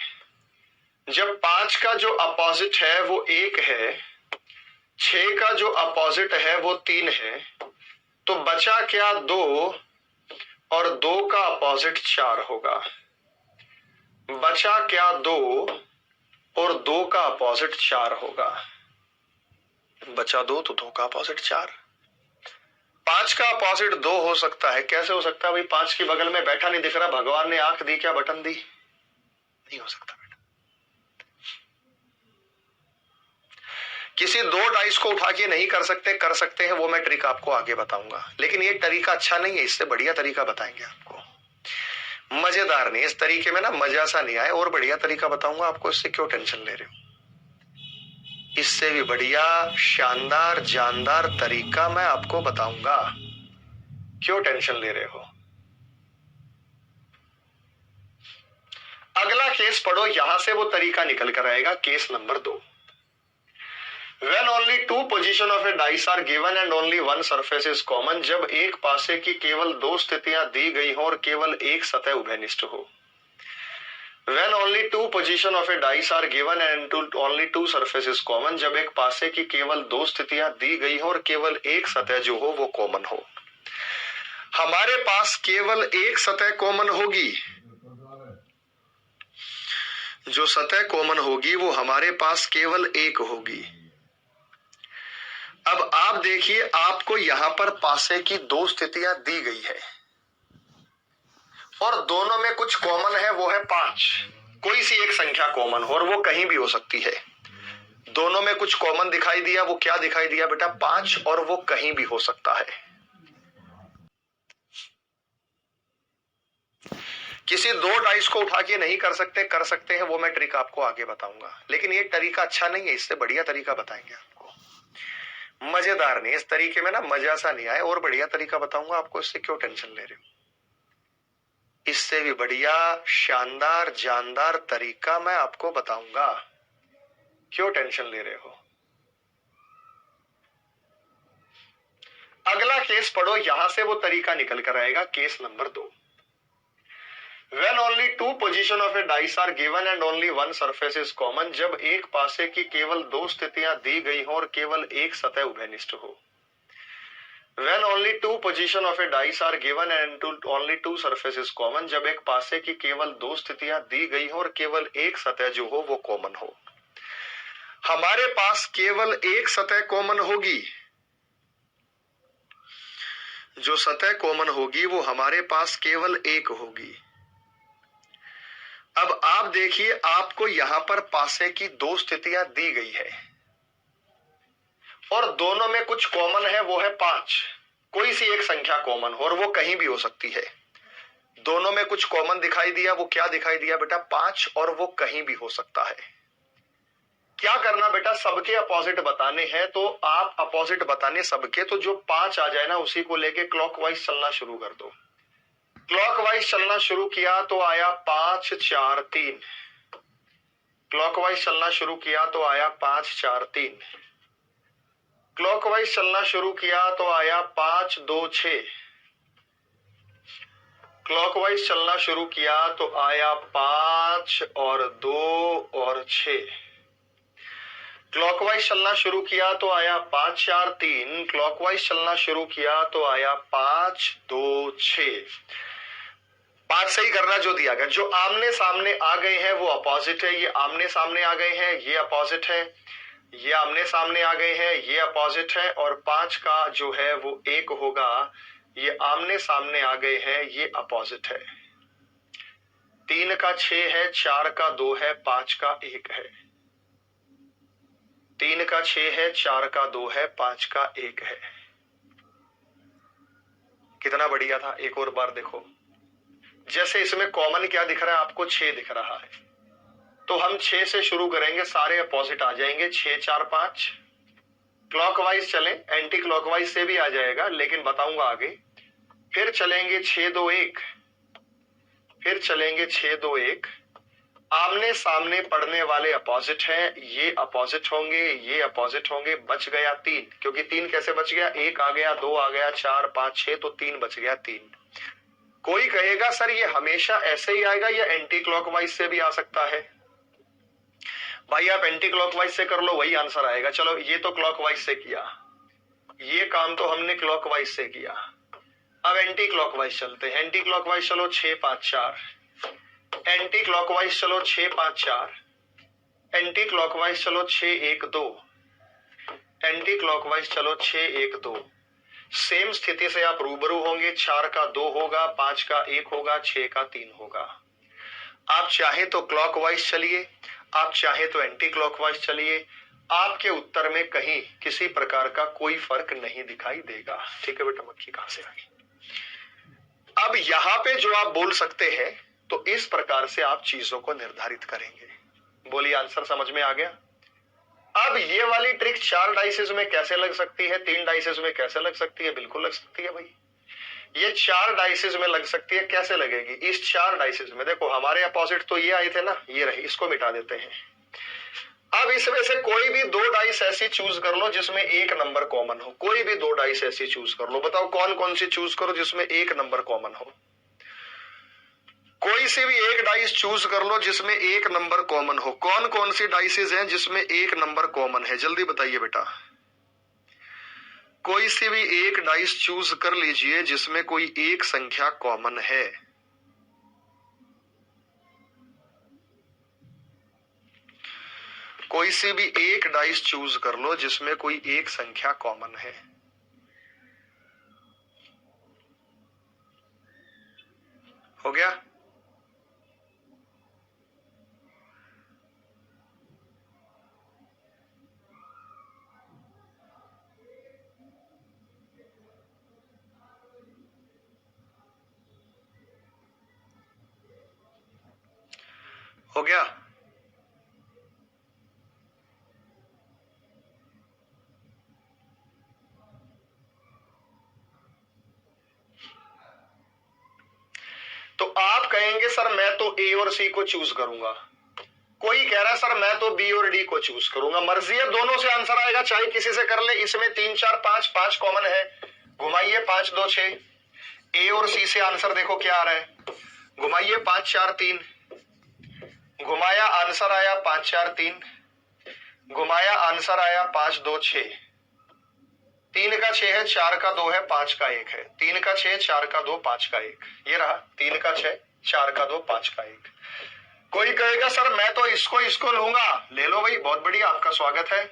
जब 5 का जो अपोजिट है वो 1 है, 6 का जो अपोजिट है वो 3 है, तो बचा क्या? 2, और 2 का अपोजिट 4 होगा। बचा क्या? 2, और 2 का अपोजिट 4 होगा। बचा 2 तो 2 का अपोजिट 4। 5 का अपोजिट 2 हो सकता है। कैसे हो सकता है भाई? 5 की बगल में बैठा नहीं दिख रहा, भगवान ने आंख दी क्या, बटन दी? नहीं हो सकता बेटा। किसी 2 डाइस को उठा के नहीं कर सकते, कर सकते हैं, वो मैं ट्रिक आपको आगे बताऊंगा। लेकिन ये तरीका अच्छा नहीं है, इससे बढ़िया तरीका बताएंगे आपको। मजेदार नहीं, इस तरीके में ना मजा सा नहीं आए, और बढ़िया तरीका बताऊंगा आपको। इससे क्यों टेंशन ले रहे हो? इससे भी बढ़िया शानदार जानदार तरीका मैं आपको बताऊंगा। क्यों टेंशन ले रहे हो? अगला केस पढ़ो, यहां से वो तरीका निकल कर आएगा। Case number 2। When only two position of a dice are given and only one surface is common, जब एक पासे की केवल दो स्थितियां दी गई हो और केवल एक सतह उभयनिष्ठ हो। When only two position of a dice are given and only two surface is common, जब एक पासे की केवल दो स्थितियां दी गई हो और केवल एक सतह जो हो वो कॉमन हो। हमारे पास केवल एक सतह कॉमन होगी, जो सतह कॉमन होगी वो हमारे पास केवल एक होगी। अब आप देखिए, आपको यहां पर पासे की दो स्थितियां दी गई है और दोनों में कुछ कॉमन है, वो है 5। कोई सी एक संख्या कॉमन हो और वो कहीं भी हो सकती है। दोनों में कुछ कॉमन दिखाई दिया, वो क्या दिखाई दिया बेटा? 5, और वो कहीं भी हो सकता है। किसी दो डाइस को उठा के नहीं कर सकते, कर सकते हैं, वो मैं ट्रिक आपको आगे बताऊंगा। लेकिन ये तरीका अच्छा नहीं है, इससे बढ़िया तरीका बताएंगे आपको। मजेदार नहीं, इस तरीके में ना मजा सा नहीं आए, और बढ़िया तरीका बताऊंगा आपको। इससे क्यों टेंशन ले रहे हो? इससे भी बढ़िया शानदार जानदार तरीका मैं आपको बताऊंगा। क्यों टेंशन ले रहे हो? अगला केस पढ़ो, यहां से वो तरीका निकल कर आएगा। Case number 2। When only two position of a dice are given and only one surface is common, जब एक पासे की केवल दो स्थितियां दी गई हो और केवल एक सतह उभयनिष्ठ हो। When only two position of a dice are given and only two surface is common, जब एक पासे की केवल दो स्थितियां दी गई हो और केवल एक सतह जो हो वो कॉमन हो। हमारे पास केवल एक सतह कॉमन होगी, जो सतह कॉमन होगी वो हमारे पास केवल एक होगी। अब आप देखिए, आपको यहां पर पासे की दो स्थितियां दी गई है और दोनों में कुछ कॉमन है, वो है 5। कोई सी एक संख्या कॉमन हो और वो कहीं भी हो सकती है। दोनों में कुछ कॉमन दिखाई दिया, वो क्या दिखाई दिया बेटा? 5, और वो कहीं भी हो सकता है। क्या करना बेटा? सबके अपोजिट बताने हैं, तो आप अपोजिट बताने सबके, तो जो 5 आ जाए ना उसी को लेके क्लॉकवाइज चलना शुरू कर दो। क्लॉकवाइज चलना शुरू किया तो आया 5 4 3। क्लॉकवाइज चलना शुरू किया तो आया 5 4 3। क्लॉकवाइज चलना शुरू किया तो आया 5 2 6। क्लॉकवाइज चलना शुरू किया तो आया 5 और 2 और 6। क्लॉकवाइज चलना शुरू किया तो आया 5 4 3। क्लॉकवाइज चलना शुरू किया तो आया 5 2 6। 5 सही करना जो दिया गया। जो आमने सामने आ गए हैं वो अपोजिट है, ये आमने सामने आ गए हैं, ये अपोजिट है, ये आमने सामने आ गए हैं, ये अपोजिट है, और 5 का जो है वो 1 होगा, ये आमने सामने आ गए हैं, ये अपोजिट है। 3 का 6 है, 4 का 2 है, 5 का 1 है। 3 का 6 है, 4 का 2 है, 5 का 1 है। कितना बढ़िया था। एक और बार देखो, जैसे इसमें कॉमन क्या दिख रहा है आपको? 6 दिख रहा है, तो हम 6 से शुरू करेंगे, सारे अपोजिट आ जाएंगे। 6 4 5। क्लॉकवाइज चलें, एंटी क्लॉकवाइज से भी आ जाएगा, लेकिन बताऊंगा आगे। फिर चलेंगे 6 2 1। फिर चलेंगे 6 2 1। आमने सामने पड़ने वाले अपोजिट हैं, ये अपोजिट होंगे, ये अपोजिट होंगे। बच गया 3, क्योंकि 3 कैसे बच गया? 1 आ गया, 2 आ गया, 4 5 6, तो 3 बच गया। 3। कोई कहेगा सर ये हमेशा ऐसे ही आएगा या एंटी क्लॉकवाइज से भी आ सकता है? भाई आप एंटी क्लॉकवाइज से कर लो, वही आंसर आएगा। चलो, ये तो क्लॉकवाइज से किया, ये काम तो हमने क्लॉकवाइज से किया। अब एंटी क्लॉकवाइज चलते हैं। एंटी क्लॉकवाइज चलो 6 5 4। एंटी क्लॉकवाइज चलो 6 5 4। एंटी क्लॉकवाइज चलो 6 1 2। एंटी क्लॉकवाइज चलो 6 1 2। सेम स्थिति से आप रूबरू होंगे। 4 का 2 होगा, 5 का 1 होगा, 6 का 3 होगा। आप चाहे तो क्लॉकवाइज चलिए, आप चाहे तो एंटी क्लॉकवाइज चलिए, आपके उत्तर में कहीं किसी प्रकार का कोई फर्क नहीं दिखाई देगा। ठीक है बेटा, मक्खी कहां से आ गई? अब यहां पे जो आप बोल सकते हैं, तो इस प्रकार से आप चीजों को निर्धारित करेंगे। बोलिए, आंसर समझ में आ गया? अब ये वाली ट्रिक 4 डाइसेस में कैसे लग सकती है, 3 डाइसेस में कैसे लग सकती है? बिल्कुल लग सकती है भाई। ये 4 डाइसेस में लग सकती है। कैसे लगेगी? इस 4 डाइसेस में देखो, हमारे अपोजिट तो ये आए थे ना, ये रहे, इसको मिटा देते हैं। अब इसमें से कोई भी दो डाइस ऐसी चूज कर लो जिसमें एक नंबर कॉमन हो। कोई भी दो डाइस ऐसी चूज कर लो। बताओ कौन कौन सी चूज करो जिसमें एक नंबर कॉमन हो। कोई सी भी एक डाइस चूज कर लो जिसमें एक नंबर कॉमन हो। कौन कौन सी डाइसेस हैं जिसमें एक नंबर कॉमन है? जल्दी बताइए बेटा। कोई सी भी एक डाइस चूज कर लीजिए जिसमें कोई एक संख्या कॉमन है। कोई सी भी एक डाइस चूज कर लो जिसमें कोई एक संख्या कॉमन है। हो गया? हो गया? तो आप कहेंगे सर मैं तो ए और सी को चूज करूंगा। कोई कह रहा है सर मैं तो बी और डी को चूज करूंगा। मर्जी है, दोनों से आंसर आएगा, चाहे किसी से कर ले। इसमें 3 4 5 5 कॉमन है। घुमाइए 5 2 6। ए और सी से आंसर देखो क्या आ रहा है। घुमाइए 5 4 3। घुमाया आंसर आया 5 4 3। घुमाया आंसर आया 5 2 6। 3 का 6 है, 4 का 2 है, 5 का 1 है। 3 का 6, 4 का 2, 5 का 1। ये रहा 3 का 6, 4 का 2, 5 का 1। कोई कहेगा सर मैं तो इसको इसको लूंगा। ले लो भाई, बहुत बढ़िया, आपका स्वागत है।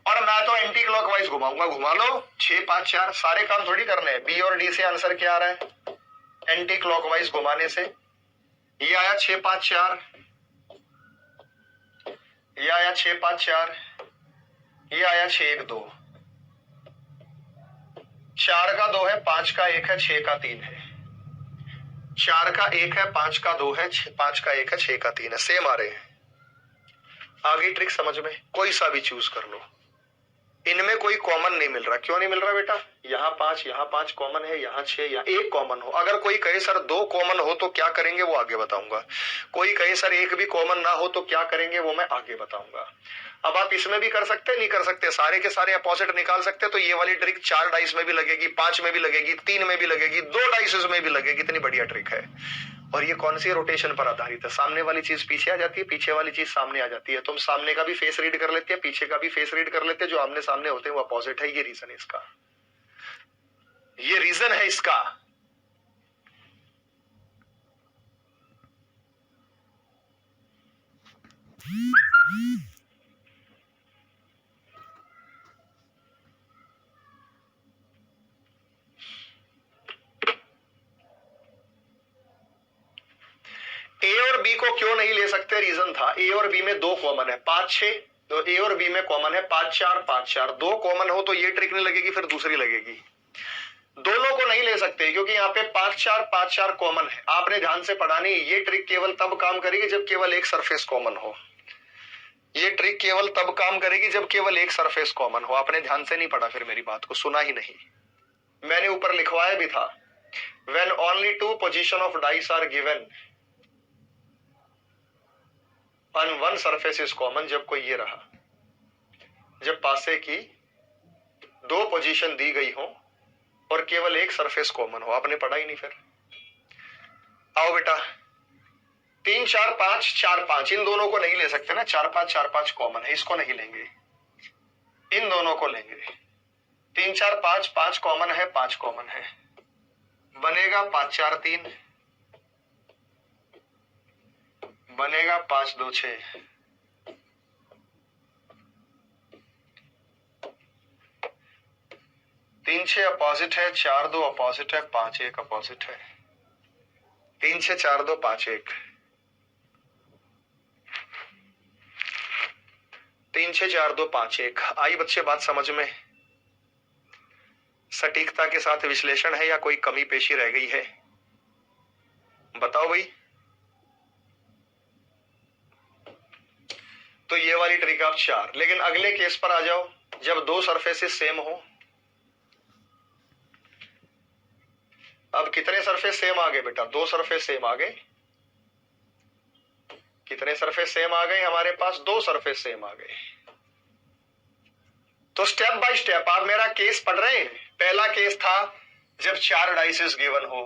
और मैं तो एंटी क्लॉकवाइज घुमाऊंगा। घुमा लो 6 5 4। सारे काम थोड़ी करने हैं। बी और डी से आंसर क्या आ रहा है? एंटी क्लॉकवाइज घुमाने से ये आया 6 5 4। ये आया 6 5 4। ये आया 6 1 2। 4 का 2 है, 5 का 1 है, 6 का 3 है। 4 का 1 है, 5 का 2 है, 5 का 1 है, 6 का 3 है। सेम आ रहे हैं। आगे ट्रिक समझ में? कोई सा भी चूज कर लो, इनमें कोई कॉमन नहीं मिल रहा। क्यों नहीं मिल रहा बेटा? यहाँ 5 कॉमन है, यहाँ 6, यहाँ 1 कॉमन हो। अगर कोई कहे सर 2 कॉमन हो तो क्या करेंगे, वो आगे बताऊंगा। कोई कहे सर 1 भी कॉमन ना हो तो क्या करेंगे, वो मैं आगे बताऊंगा। अब आप इसमें भी कर सकते, नहीं कर सकते, सारे के सारे अपोजिट निकाल सकते। तो ये वाली ट्रिक 4 डाइस में भी लगेगी, 5 में भी लगेगी, 3 में भी लगेगी, 2 डाइसेस में भी लगेगी। इतनी बढ़िया ट्रिक है। और ये कौन सी रोटेशन पर आधारित है? सामने वाली चीज पीछे आ जाती है, पीछे वाली चीज सामने आ जाती है। तुम सामने का भी फेस रीड कर लेते हैं, पीछे का भी फेस रीड कर लेते हैं। जो आमने सामने होते हैं वो अपोजिट है। ये रीजन है इसका। ये रीजन है इसका। ए और बी को क्यों नहीं ले सकते? रीजन था ए और बी में 2 कॉमन है, 5 6। तो ए और बी में कॉमन है 5 4 5 4। 2 कॉमन हो तो ये ट्रिक नहीं लगेगी, फिर दूसरी लगेगी। दोनों को नहीं ले सकते क्योंकि यहाँ पे 5 4 5 4 कॉमन है। आपने ध्यान से पढ़ा नहीं। ये ट्रिक केवल तब काम करेगी जब केवल एक सरफेस कॉमन हो। ये ट्रिक केवल तब काम करेगी जब केवल एक सरफेस कॉमन हो। आपने ध्यान से नहीं पढ़ा, फिर मेरी बात को सुना ही नहीं। मैंने ऊपर लिखवाया भी था, when only 2 position of dice are given on one surface is common। जब कोई ये रहा, जब पासे की 2 पोजीशन दी गई हो और केवल एक सरफेस कॉमन हो। आपने पढ़ा ही नहीं फिर। आओ बेटा, 3 4 5 4 5 इन दोनों को नहीं ले सकते ना। 4 5 कॉमन है, इसको नहीं लेंगे, इन दोनों को लेंगे। 3 4 5 5 कॉमन है, 5 कॉमन है, बनेगा 5 4 3, बनेगा 5 2 6। 3 6 अपोजिट है, 4 2 अपोजिट है, 5 1 अपोजिट है। 3 6 4 2 5 1। 3 6 4 2 5 1। आई बच्चे बात समझ में? सटीकता के साथ विश्लेषण है या कोई कमी पेशी रह गई है? बताओ भाई। तो ये वाली ट्रिक आप 4। लेकिन अगले केस पर आ जाओ, जब 2 सरफेसेस सेम हो। अब कितने सरफेस सेम आ गए बेटा? 2 सरफेस सेम आ गए। कितने सरफेस सेम आ गए हमारे पास? 2 सरफेस सेम आ गए। तो स्टेप बाय स्टेप आप मेरा केस पढ़ रहे हैं। पहला केस था जब 4 डाइसेस गिवन हो,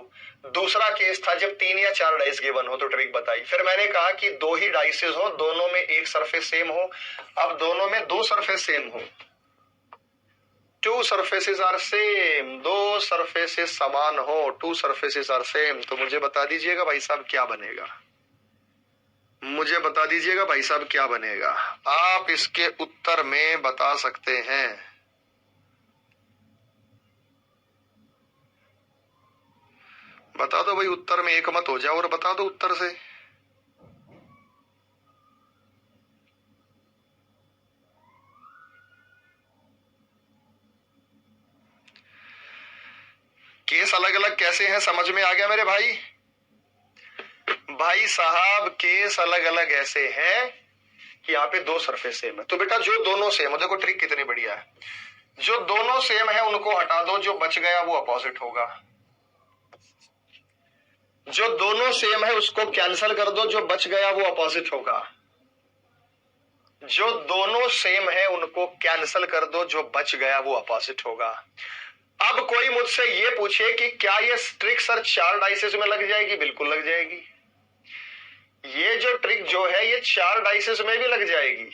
दूसरा केस था जब 3 या 4 डाइस गिवन हो तो ट्रिक बताई। फिर मैंने कहा कि 2 ही डाइसेस हो, दोनों में एक सरफेस सेम हो। अब दोनों में 2 सरफेस सेम हो, 2 सरफेसेस आर सेम, 2 सरफेसेस समान हो, 2 सरफेसेस आर सेम। तो मुझे बता दीजिएगा भाई साहब क्या बनेगा? मुझे बता दीजिएगा भाई साहब क्या बनेगा? आप इसके उत्तर में बता सकते हैं। बता दो भाई, उत्तर में एक मत हो जाओ और बता दो उत्तर से। केस अलग अलग कैसे हैं समझ में आ गया मेरे भाई? भाई साहब केस अलग अलग ऐसे हैं कि यहाँ पे 2 सरफेस सेम है। तो बेटा जो दोनों सेम है, देखो ट्रिक कितनी बढ़िया है, जो दोनों सेम है उनको हटा दो, जो बच गया वो अपोजिट होगा। जो दोनों सेम है उसको कैंसिल कर दो, जो बच गया वो अपोजिट होगा। जो दोनों सेम है उनको कैंसिल कर दो, जो बच गया वो अपोजिट होगा। अब कोई मुझसे ये पूछे कि क्या ये ट्रिक सर 4 डाइसेस में लग जाएगी? बिल्कुल लग जाएगी। ये जो ट्रिक जो है ये 4 डाइसेस में भी लग जाएगी।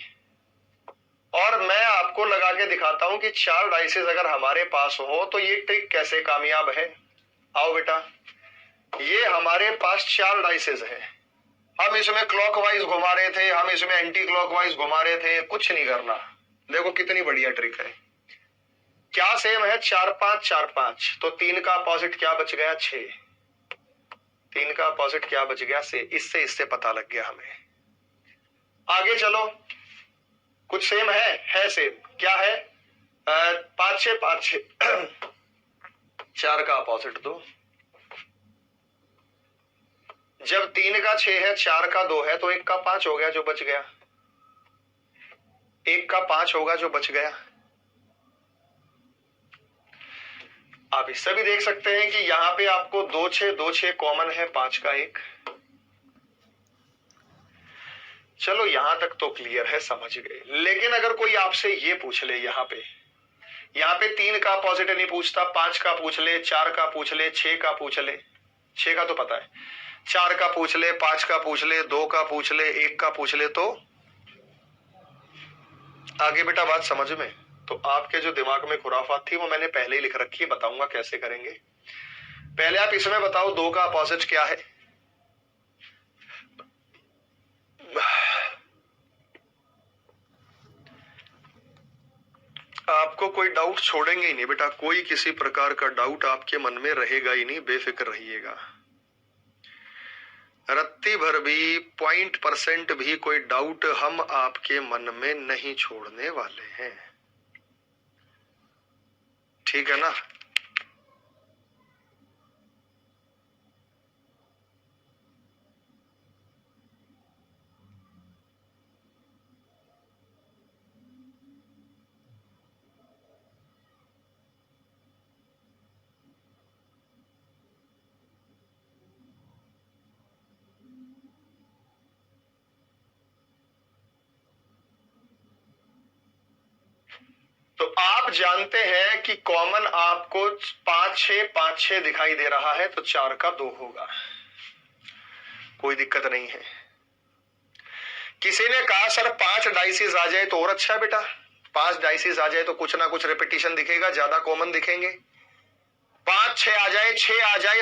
और मैं आपको लगा के दिखाता हूं कि 4 डाइसेस अगर हमारे पास हो तो ये ट्रिक कैसे कामयाब है। आओ बेटा, ये हमारे पास 4 डाइसेस है। हम इसमें क्लॉकवाइज घुमा रहे थे, हम इसमें एंटी क्लॉकवाइज घुमा रहे थे, कुछ नहीं करना। देखो कितनी बढ़िया ट्रिक है। क्या सेम है? 4 5 4 5। तो 3 का अपोजिट क्या बच गया? 6। 3 का अपोजिट क्या बच गया? से इससे पता लग गया हमें। आगे चलो, कुछ सेम है सेम। क्या है? 5 6 5 6। 4 का अपोजिट 2। जब 3 का 6 है, 4 का 2 है, तो 1 का 5 हो गया जो बच गया। 1 का 5 होगा जो बच गया। आप इससे भी देख सकते हैं कि यहां पे आपको 2 6 कॉमन है, 5 का 1। चलो यहां तक तो क्लियर है, समझ गए। लेकिन अगर कोई आपसे ये पूछ ले, यहाँ पे 3 का अपोजिट नहीं पूछता, 5 का पूछ ले, 4 का पूछ ले, 6 का पूछ ले। 6 का तो पता है, 4 का पूछ ले, 5 का पूछ ले, 2 का पूछ ले, 1 का पूछ ले, तो आगे बेटा बात समझ में। तो आपके जो दिमाग में खुराफात थी वो मैंने पहले ही लिख रखी है, बताऊंगा कैसे करेंगे। पहले आप इसमें बताओ 2 का अपोजिट क्या है? आपको कोई डाउट छोड़ेंगे ही नहीं बेटा, कोई किसी प्रकार का डाउट आपके मन में रहेगा ही नहीं, बेफिक्र रहिएगा। रत्ती भर भी 0% भी कोई डाउट हम आपके मन में नहीं छोड़ने वाले हैं, ठीक है ना? तो आप जानते हैं कि कॉमन आपको 5 6 दिखाई दे रहा है, तो 4 का 2 होगा, कोई दिक्कत नहीं है। किसी ने कहा सर 5 डाइसेस आ जाए तो और अच्छा है बेटा, 5 डाइसेस आ जाए तो कुछ ना कुछ रिपीटिशन दिखेगा, ज्यादा कॉमन दिखेंगे। 5 6 आ जाए, 6 आ जाए,